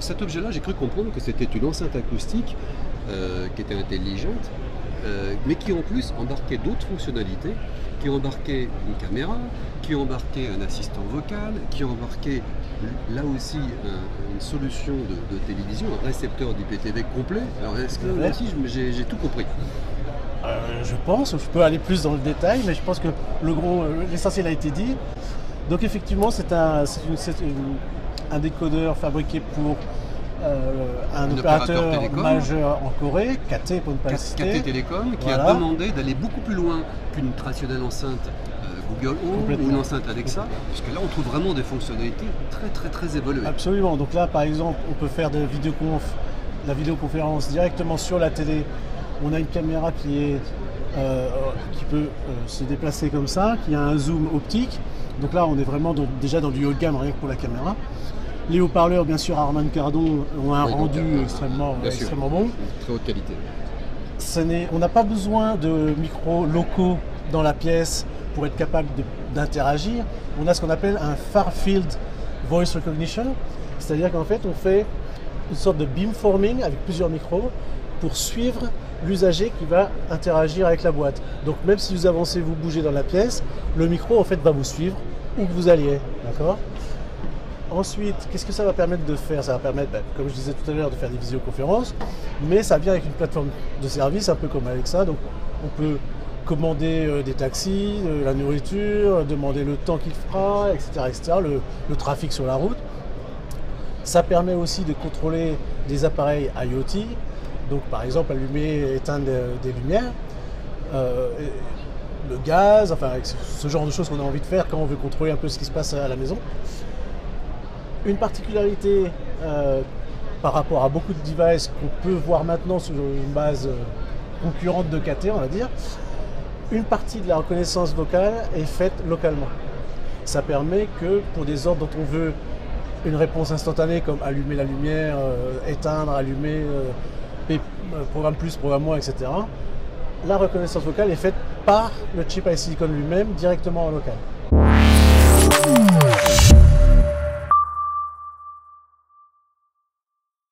Cet objet-là, j'ai cru comprendre que c'était une enceinte acoustique qui était intelligente, mais qui en plus embarquait d'autres fonctionnalités, qui embarquait une caméra, qui embarquait un assistant vocal, qui embarquait là aussi une solution de télévision, un récepteur d'IPTV complet. Alors est-ce que là aussi j'ai tout compris? Je pense, je peux aller plus dans le détail, mais je pense que l'essentiel a été dit. Donc effectivement, c'est un décodeur fabriqué pour un opérateur majeur en Corée, KT pour ne pas le citer. KT Télécom, qui a demandé d'aller beaucoup plus loin qu'une traditionnelle enceinte Google Home ou une enceinte Alexa, puisque là on trouve vraiment des fonctionnalités très évoluées. Absolument, donc là par exemple on peut faire la vidéoconférence directement sur la télé. On a une caméra qui peut se déplacer comme ça, qui a un zoom optique. Donc là on est vraiment déjà dans du haut de gamme rien que pour la caméra. Les haut-parleurs, bien sûr, Harman Kardon ont un rendu extrêmement bon. Très haute qualité. On n'a pas besoin de micros locaux dans la pièce pour être capable d'interagir. On a ce qu'on appelle un Far Field Voice Recognition. C'est-à-dire qu'en fait, on fait une sorte de beamforming avec plusieurs micros pour suivre l'usager qui va interagir avec la boîte. Donc même si vous avancez, vous bougez dans la pièce, le micro en fait va vous suivre où que vous alliez. D'accord ? Ensuite, qu'est-ce que ça va permettre de faire? Ça va permettre, comme je disais tout à l'heure, de faire des visioconférences, mais ça vient avec une plateforme de service, un peu comme Alexa. Donc on peut commander des taxis, la nourriture, demander le temps qu'il fera, etc. le trafic sur la route. Ça permet aussi de contrôler des appareils IoT, donc par exemple allumer, éteindre des lumières, le gaz, enfin ce genre de choses qu'on a envie de faire quand on veut contrôler un peu ce qui se passe à la maison. Une particularité par rapport à beaucoup de devices qu'on peut voir maintenant sur une base concurrente de KT, on va dire, une partie de la reconnaissance vocale est faite localement. Ça permet que pour des ordres dont on veut une réponse instantanée comme allumer la lumière, éteindre, allumer, programme plus, programme moins, etc., la reconnaissance vocale est faite par le chip iSilicon lui-même directement en local.